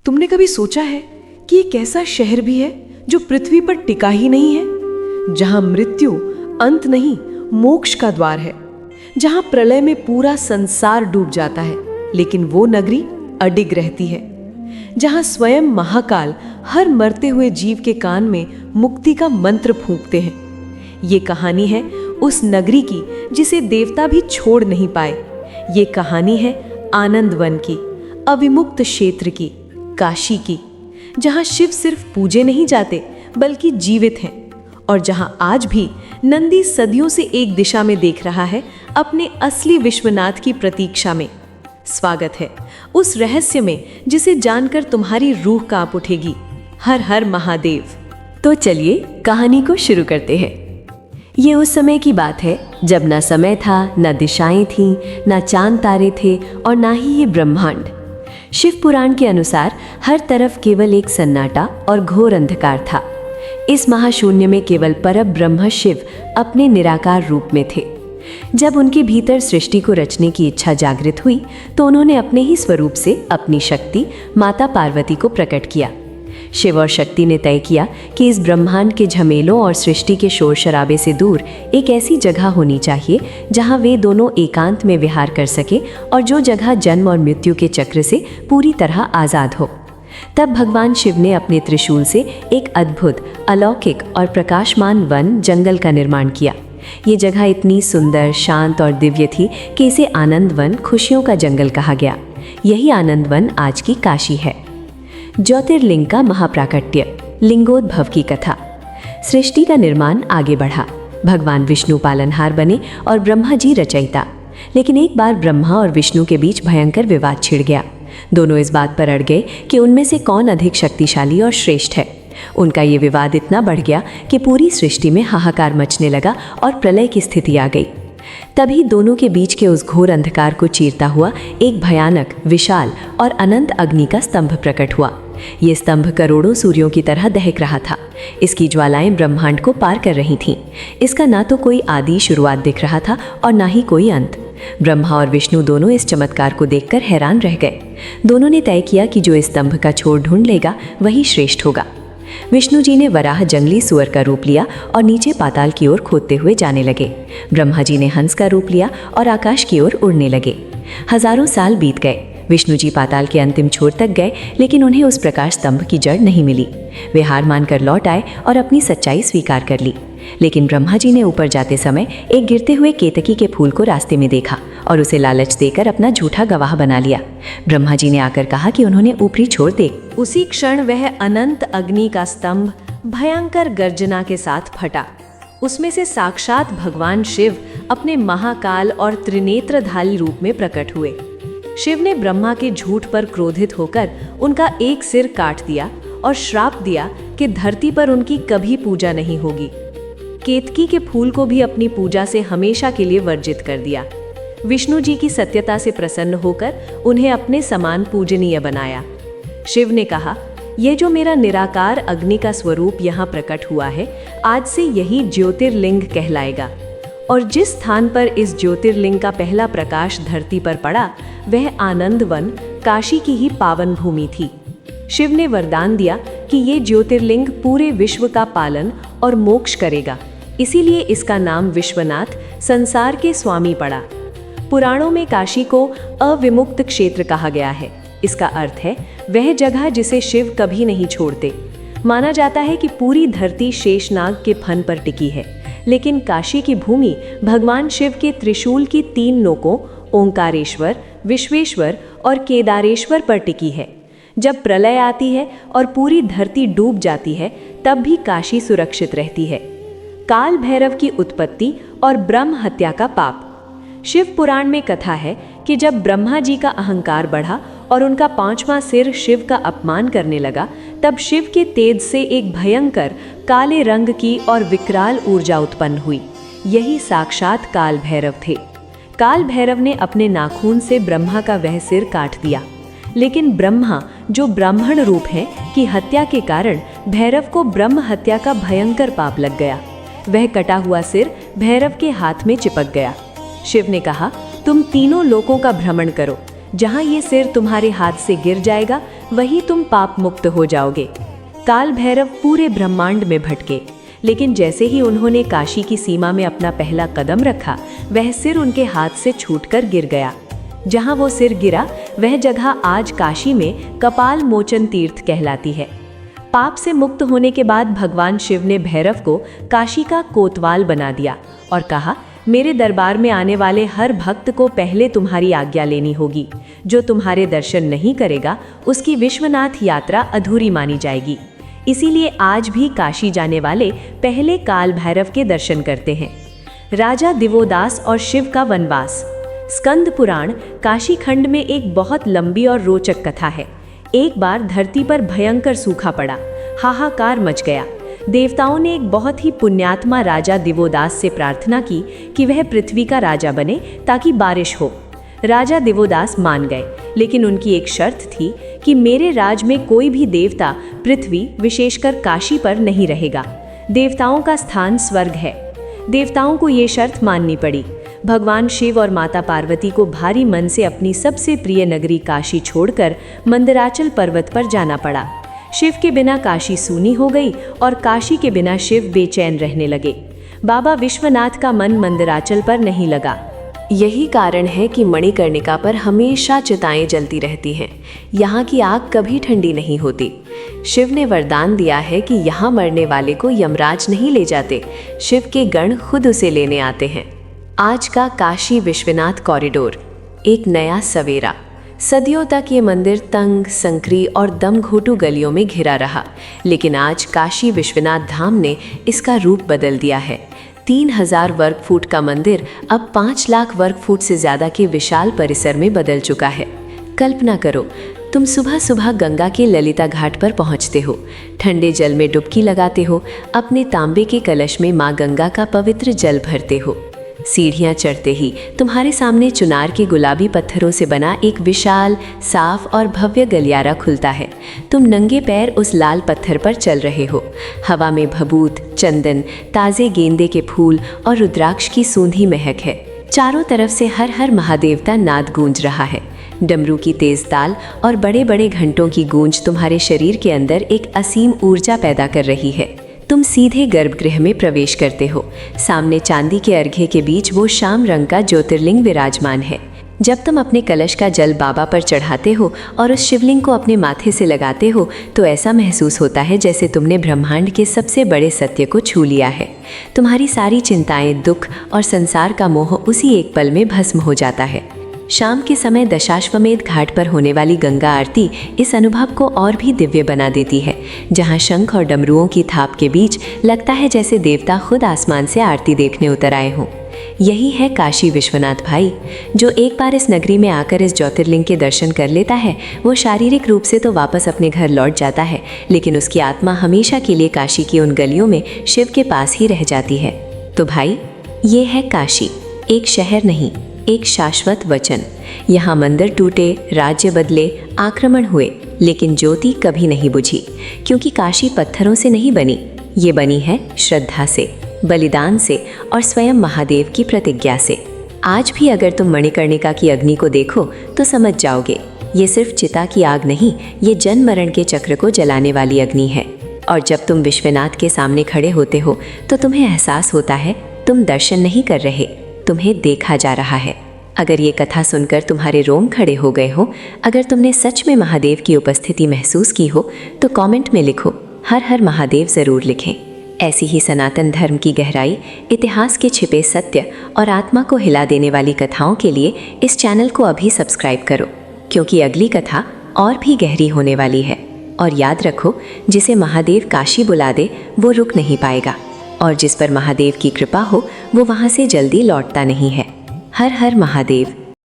तुमने कभी सोचा है कि एक ऐसा शहर भी है जो पृथ्वी पर टिका ही नहीं है, जहां मृत्यु अंत नहीं मोक्ष का द्वार है, जहां प्रलय में पूरा संसार डूब जाता है लेकिन वो नगरी अडिग रहती है, जहां स्वयं महाकाल हर मरते हुए जीव के कान में मुक्ति का मंत्र फूंकते हैं। ये कहानी है उस नगरी की जिसे देवता भी छोड़ नहीं पाए। ये कहानी है आनंद वन की, अविमुक्त क्षेत्र की, काशी की, जहां शिव सिर्फ पूजे नहीं जाते बल्कि जीवित हैं, और जहां आज भी नंदी सदियों से एक दिशा में देख रहा है अपने असली विश्वनाथ की प्रतीक्षा में। स्वागत है उस रहस्य में जिसे जानकर तुम्हारी रूह कांप उठेगी। हर हर महादेव। तो चलिए कहानी को शुरू करते हैं। ये उस समय की बात है जब ना समय था, ना दिशाएं थीं, ना चांद तारे थे और ना ही ये ब्रह्मांड। शिव पुराण के अनुसार हर तरफ केवल एक सन्नाटा और घोर अंधकार था। इस महाशून्य में केवल परब्रह्म शिव अपने निराकार रूप में थे। जब उनके भीतर सृष्टि को रचने की इच्छा जागृत हुई तो उन्होंने अपने ही स्वरूप से अपनी शक्ति माता पार्वती को प्रकट किया। शिव और शक्ति ने तय किया कि इस ब्रह्मांड के झमेलों और सृष्टि के शोर शराबे से दूर एक ऐसी जगह होनी चाहिए जहां वे दोनों एकांत में विहार कर सके और जो जगह जन्म और मृत्यु के चक्र से पूरी तरह आज़ाद हो। तब भगवान शिव ने अपने त्रिशूल से एक अद्भुत, अलौकिक और प्रकाशमान वन जंगल का निर्माण किया। ये जगह इतनी सुंदर, शांत और दिव्य थी कि इसे आनंद वन, खुशियों का जंगल कहा गया। यही आनंद वन आज की काशी है। ज्योतिर्लिंग का महाप्राकट्य, लिंगोद्भव की कथा। सृष्टि का निर्माण आगे बढ़ा। भगवान विष्णु पालनहार बने और ब्रह्मा जी रचयिता। लेकिन एक बार ब्रह्मा और विष्णु के बीच भयंकर विवाद छिड़ गया। दोनों इस बात पर अड़ गए कि उनमें से कौन अधिक शक्तिशाली और श्रेष्ठ है। उनका ये विवाद इतना बढ़ गया कि पूरी सृष्टि में हाहाकार मचने लगा और प्रलय की स्थिति आ गई। तभी दोनों के बीच के उस घोर अंधकार को चीरता हुआ एक भयानक, विशाल और अनंत अग्नि का स्तंभ प्रकट हुआ। ये स्तंभ करोड़ों सूर्यों की तरह दहक रहा था। इसकी ज्वालाएं ब्रह्मांड को पार कर रही थीं। इसका ना तो कोई आदि शुरुआत दिख रहा था और ना ही कोई अंत। ब्रह्मा और विष्णु दोनों इस चमत्कार को देखकर हैरान रह गए। दोनों ने तय किया कि जो इस स्तंभ का छोर ढूंढ लेगा वही श्रेष्ठ होगा। विष्णु जी ने वराह जंगली सुअर का रूप लिया और नीचे पाताल की ओर खोदते हुए जाने लगे। ब्रह्मा जी ने हंस का रूप लिया और आकाश की ओर उड़ने लगे। हजारों साल बीत गए। विष्णु जी पाताल के अंतिम छोर तक गए लेकिन उन्हें उस प्रकाश स्तंभ की जड़ नहीं मिली। वे हार मानकर लौट आए और अपनी सच्चाई स्वीकार कर ली। लेकिन ब्रह्मा जी ने ऊपर जाते समय एक गिरते हुए केतकी के फूल को रास्ते में देखा और उसे लालच देकर अपना झूठा गवाह बना लिया। ब्रह्मा जी ने आकर कहा कि उन्होंने ऊपरी छोर देख। उसी क्षण वह अनंत अग्नि का स्तंभ भयंकर गर्जना के साथ फटा। उसमें से साक्षात भगवान शिव अपने महाकाल और त्रिनेत्रधारी रूप में प्रकट हुए। शिव ने ब्रह्मा के झूठ पर क्रोधित होकर उनका एक सिर काट दिया और श्राप दिया कि धरती पर उनकी कभी पूजा नहीं होगी। केतकी के फूल को भी अपनी पूजा से हमेशा के लिए वर्जित कर दिया। विष्णु जी की सत्यता से प्रसन्न होकर उन्हें अपने समान पूजनीय बनाया। शिव ने कहा, यह जो मेरा निराकार अग्नि का स्वरूप यहाँ प्रकट हुआ है, आज से यही ज्योतिर्लिंग कहलाएगा। और जिस स्थान पर इस ज्योतिर्लिंग का पहला प्रकाश धरती पर पड़ा वह आनंद वन, काशी की ही पावन भूमि थी। शिव ने वरदान दिया कि ये ज्योतिर्लिंग पूरे विश्व का पालन और मोक्ष करेगा। इसीलिए इसका नाम विश्वनाथ, संसार के स्वामी पड़ा। पुराणों में काशी को अविमुक्त क्षेत्र कहा गया है। इसका अर्थ है वह जगह जिसे शिव कभी नहीं छोड़ते। माना जाता है कि पूरी धरती शेषनाग के फन पर टिकी है, लेकिन काशी की भूमि भगवान शिव के त्रिशूल की 3 नोकों ओंकारेश्वर, विश्वेश्वर और केदारेश्वर पर टिकी है। जब प्रलय आती है और पूरी धरती डूब जाती है तब भी काशी सुरक्षित रहती है। काल भैरव की उत्पत्ति और ब्रह्म हत्या का पाप। शिव पुराण में कथा है कि जब ब्रह्मा जी का अहंकार बढ़ा और उनका 5वां सिर शिव का अपमान करने लगा, तब शिव के तेज से एक भयंकर काले रंग की और विकराल ऊर्जा उत्पन्न हुई। यही साक्षात काल भैरव थे। काल भैरव ने अपने नाखून से ब्रह्मा का वह सिर काट दिया। लेकिन ब्रह्मा, जो ब्राह्मण रूप है, की हत्या के कारण भैरव को ब्रह्म हत्या का भयंकर पाप लग गया। वह कटा हुआ सिर भैरव के हाथ में चिपक गया। शिव ने कहा, तुम तीनों लोकों का भ्रमण करो। जहाँ ये सिर तुम्हारे हाथ से गिर जाएगा वही तुम पाप मुक्त हो जाओगे। काल भैरव पूरे ब्रह्मांड में भटके, लेकिन जैसे ही उन्होंने काशी की सीमा में अपना पहला कदम रखा, वह सिर उनके हाथ से छूटकर गिर गया। जहां वो सिर गिरा, वह जगह आज काशी में कपाल मोचन तीर्थ कहलाती है। पाप से मुक्त होने के बाद भगवान शिव ने भैरव को काशी का कोतवाल बना दिया और कहा, मेरे दरबार में आने वाले हर भक्त को पहले तुम्हारी आज्ञा लेनी होगी। जो तुम्हारे दर्शन नहीं करेगा, उसकी विश्वनाथ यात्रा अधूरी मानी जाएगी। इसीलिए आज भी काशी जाने वाले पहले काल भैरव के दर्शन करते हैं। राजा दिवोदास और शिव का वनवास। स्कंद पुराण काशी खंड में एक बहुत लंबी और रोचक कथा है। एक बार धरती पर भयंकर सूखा पड़ा, हाहाकार मच गया। देवताओं ने एक बहुत ही पुण्यात्मा राजा दिवोदास से प्रार्थना की कि वह पृथ्वी का राजा बने ताकि बारिश हो। राजा दिवोदास मान गए, लेकिन उनकी एक शर्त थी कि मेरे राज में कोई भी देवता पृथ्वी विशेषकर काशी पर नहीं रहेगा। देवताओं का स्थान स्वर्ग है। देवताओं को ये शर्त माननी पड़ी। भगवान शिव और माता पार्वती को भारी मन से अपनी सबसे प्रिय नगरी काशी छोड़कर मंदराचल पर्वत पर जाना पड़ा। शिव के बिना काशी सूनी हो गई और काशी के बिना शिव बेचैन रहने लगे। बाबा विश्वनाथ का मन मंदराचल पर नहीं लगा। यही कारण है कि मणिकर्णिका पर हमेशा चिताएं जलती रहती हैं। यहाँ की आग कभी ठंडी नहीं होती। शिव ने वरदान दिया है कि यहाँ मरने वाले को यमराज नहीं ले जाते, शिव के गण खुद उसे लेने आते हैं। आज का काशी विश्वनाथ कॉरिडोर, एक नया सवेरा। सदियों तक ये मंदिर तंग, संकरी और दमघोटू गलियों में घिरा रहा, लेकिन आज काशी विश्वनाथ धाम ने इसका रूप बदल दिया है। 3000 वर्ग फुट का मंदिर अब 5 लाख वर्ग फुट से ज़्यादा के विशाल परिसर में बदल चुका है। कल्पना करो, तुम सुबह सुबह गंगा के ललिता घाट पर पहुंचते हो, ठंडे जल में डुबकी लगाते हो, अपने तांबे के कलश में माँ गंगा का पवित्र जल भरते हो। सीढ़ियाँ चढ़ते ही तुम्हारे सामने चुनार के गुलाबी पत्थरों से बना एक विशाल, साफ और भव्य गलियारा खुलता है। तुम नंगे पैर उस लाल पत्थर पर चल रहे हो। हवा में भभूत, चंदन, ताज़े गेंदे के फूल और रुद्राक्ष की सूंधी महक है। चारों तरफ से हर हर महादेवता नाद गूंज रहा है। डमरू की तेज ताल और बड़े बड़े घंटों की गूंज तुम्हारे शरीर के अंदर एक असीम ऊर्जा पैदा कर रही है। तुम सीधे गर्भगृह में प्रवेश करते हो। सामने चांदी के अर्घे के बीच वो श्याम रंग का ज्योतिर्लिंग विराजमान है। जब तुम अपने कलश का जल बाबा पर चढ़ाते हो और उस शिवलिंग को अपने माथे से लगाते हो, तो ऐसा महसूस होता है जैसे तुमने ब्रह्मांड के सबसे बड़े सत्य को छू लिया है। तुम्हारी सारी चिंताएं, दुख और संसार का मोह उसी एक पल में भस्म हो जाता है। शाम के समय दशाश्वमेध घाट पर होने वाली गंगा आरती इस अनुभव को और भी दिव्य बना देती है, जहां शंख और डमरुओं की थाप के बीच लगता है जैसे देवता खुद आसमान से आरती देखने उतर आए हों। यही है काशी विश्वनाथ भाई। जो एक बार इस नगरी में आकर इस ज्योतिर्लिंग के दर्शन कर लेता है, वो शारीरिक रूप से तो वापस अपने घर लौट जाता है, लेकिन उसकी आत्मा हमेशा के लिए काशी की उन गलियों में शिव के पास ही रह जाती है। तो भाई, ये है काशी, एक शहर नहीं, एक शाश्वत वचन। यहाँ मंदिर टूटे, राज्य बदले, आक्रमण हुए, लेकिन ज्योति कभी नहीं बुझी, क्योंकि काशी पत्थरों से नहीं बनी, ये बनी है श्रद्धा से, बलिदान से और स्वयं महादेव की प्रतिज्ञा से। आज भी अगर तुम मणिकर्णिका की अग्नि को देखो तो समझ जाओगे, ये सिर्फ चिता की आग नहीं, ये जन्म मरण के चक्र को जलाने वाली अग्नि है। और जब तुम विश्वनाथ के सामने खड़े होते हो तो तुम्हें एहसास होता है तुम दर्शन नहीं कर रहे, तुम्हें देखा जा रहा है। अगर ये कथा सुनकर तुम्हारे रोम खड़े हो गए हो, अगर तुमने सच में महादेव की उपस्थिति महसूस की हो, तो कमेंट में लिखो, हर हर महादेव ज़रूर लिखें। ऐसी ही सनातन धर्म की गहराई, इतिहास के छिपे सत्य और आत्मा को हिला देने वाली कथाओं के लिए इस चैनल को अभी सब्सक्राइब करो, क्योंकि अगली कथा और भी गहरी होने वाली है। और याद रखो, जिसे महादेव काशी बुला दे वो रुक नहीं पाएगा, और जिस पर महादेव की कृपा हो वो वहाँ से जल्दी लौटता नहीं है। हर हर महादेव।